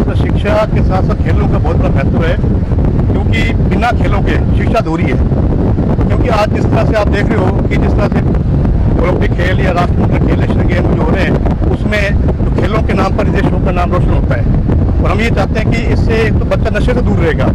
Sir शिक्षा के साथ साथ खेलों का बहुत बड़ा महत्व है, क्योंकि बिना खेलों के शिक्षा अधूरी है। क्योंकि आज जिस तरह से आप देख रहे हो कि जिस तरह से ओलंपिक खेल या राष्ट्रमंडल खेल एशियन गेम जो हो रहे हैं, उसमें तो खेलों के नाम पर देशों का नाम रोशन होता है। और हम ये चाहते हैं कि इससे एक तो बच्चा नशे से दूर रहेगा,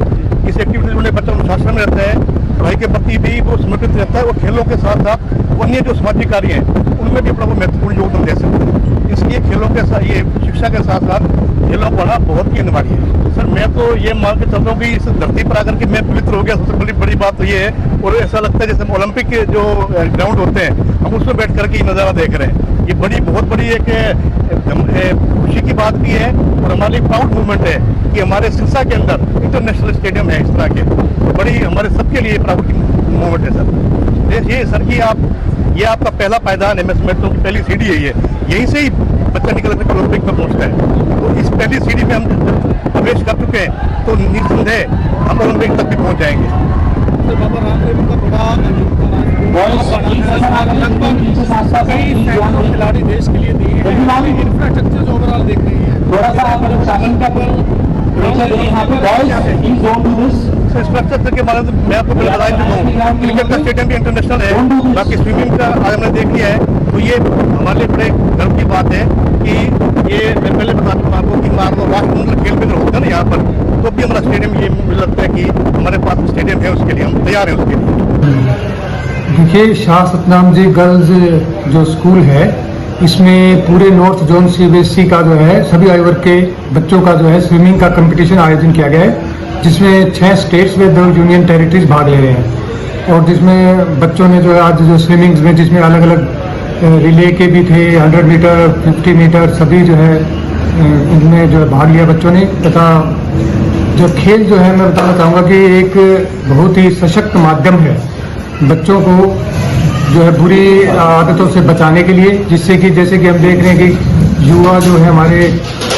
इस एक्टिविटीज में बच्चा अनुशासन में रहता है, पढ़ाई के प्रति भी वो समर्पित रहता है, और खेलों के साथ साथ अन्य जो सामाजिक कार्य हैं उनमें भी अपना वो महत्वपूर्ण योगदान दे सकते हैं। इसलिए खेलों के साथ ये शिक्षा के साथ साथ खेलों पढ़ना बहुत ही अनिवार्य है। सर मैं तो ये मान के चलता हूँ कि इस धरती पर आकर के मैं पवित्र हो गया, सबसे बड़ी बात तो ये है। और ऐसा लगता है जैसे ओलंपिक के जो ग्राउंड होते हैं हम उसमें बैठ करके ये नज़ारा देख रहे हैं। ये बहुत बड़ी एक खुशी की बात भी है और हमारे लिए प्राउड मूवमेंट है कि हमारे सिरसा के अंदर इंटरनेशनल स्टेडियम है इस तरह के, तो बड़ी हमारे सबके लिए प्राउड की मूवमेंट है सर। देखिए सर कि ये आपका पहला पायदान है, मैं समझता हूँ कि पहली सीढ़ी है ये, यहीं से ही बच्चा निकल कर ओलंपिक में पहुँचता है। तो इस पहली सीढ़ी में हम प्रवेश कर चुके हैं तो निस्संदेह हम ओलंपिक तक भी पहुँच जाएंगे। तो बाबा रामदेव का बड़ा लगभग कई सैकड़ों खिलाड़ी देश के लिए दिए हैं, इंफ्रास्ट्रक्चर जो ओवरऑल देख रही है स्ट्रक्चर के बारे में मैं आपको पहले बता चुका हूँ। क्रिकेट का स्टेडियम भी इंटरनेशनल है, बाकी स्विमिंग का आज हमने देख लिया है, तो ये हमारे लिए बड़े गर्व की बात है कि ये मैं पहले बता चुका आपको कि मान लो राष्ट्रमंडल खेल में होता है ना यहाँ पर, तो भी हमारा स्टेडियम ये मुझे लगता है कि हमारे पास स्टेडियम है, उसके लिए हम तैयार हैं उसके लिए। देखिए शाह सतनाम जी गर्ल्स जो स्कूल है इसमें पूरे नॉर्थ जोन CBSE का जो है सभी आयु वर्ग के बच्चों का जो है स्विमिंग का कंपटीशन आयोजन किया गया है, जिसमें 6 स्टेट्स में 2 यूनियन टेरिटरीज भाग ले रहे हैं। और जिसमें बच्चों ने जो है आज जो स्विमिंग में जिसमें अलग अलग रिले के भी थे, 100 मीटर 50 मीटर सभी जो है इनमें जो है भाग लिया बच्चों ने। तथा जो खेल जो है मैं बताना चाहूँगा कि एक बहुत ही सशक्त माध्यम है बच्चों को जो है बुरी आदतों से बचाने के लिए, जिससे कि जैसे कि हम देख रहे हैं कि युवा जो है हमारे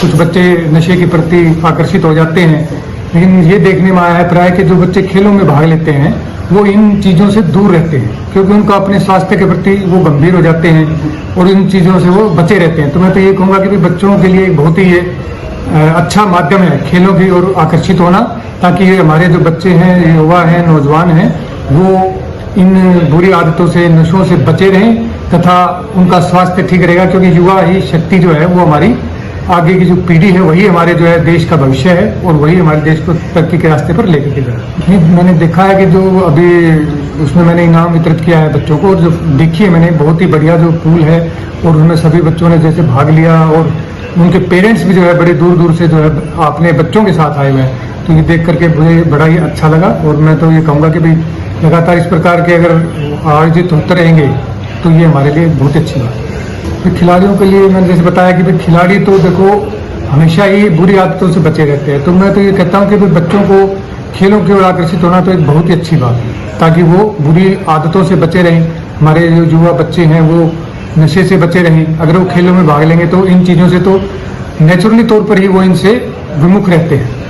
कुछ बच्चे नशे के प्रति आकर्षित हो जाते हैं, लेकिन ये देखने में आया है प्राय कि जो बच्चे खेलों में भाग लेते हैं वो इन चीज़ों से दूर रहते हैं, क्योंकि उनका अपने स्वास्थ्य के प्रति वो गंभीर हो जाते हैं और इन चीज़ों से वो बचे रहते हैं। तो मैं तो ये कहूँगा कि बच्चों के लिए बहुत ही ये अच्छा माध्यम है खेलों की ओर आकर्षित होना, ताकि ये हमारे जो बच्चे हैं, युवा हैं, नौजवान हैं, वो इन बुरी आदतों से नशों से बचे रहें तथा उनका स्वास्थ्य ठीक रहेगा, क्योंकि युवा ही शक्ति जो है वो हमारी आगे की जो पीढ़ी है वही हमारे जो है देश का भविष्य है और वही हमारे देश को तरक्की के रास्ते पर लेकर के जाए। मैंने देखा है कि जो अभी उसमें मैंने इनाम वितरित किया है बच्चों को, और जो देखी है मैंने बहुत ही बढ़िया जो पूल है और उसमें सभी बच्चों ने जैसे भाग लिया और उनके पेरेंट्स भी जो है बड़े दूर दूर से जो है अपने बच्चों के साथ आए हुए हैं, तो ये देख करके मुझे बड़ा ही अच्छा लगा। और मैं तो ये कहूँगा कि भाई लगातार इस प्रकार के अगर आयोजित होते रहेंगे तो ये हमारे लिए बहुत अच्छी बात है। फिर खिलाड़ियों के लिए मैंने जैसे बताया कि भाई खिलाड़ी तो देखो हमेशा ही बुरी आदतों से बचे रहते हैं, तो मैं तो ये कहता हूँ कि भाई बच्चों को खेलों की ओर आकर्षित होना तो एक बहुत ही अच्छी बात है, ताकि वो बुरी आदतों से बचे रहें। हमारे जो युवा बच्चे हैं वो नशे से बचे रहें, अगर वो खेलों में भाग लेंगे तो इन चीज़ों से तो नेचुरली तौर पर ही वो इनसे विमुख रहते हैं।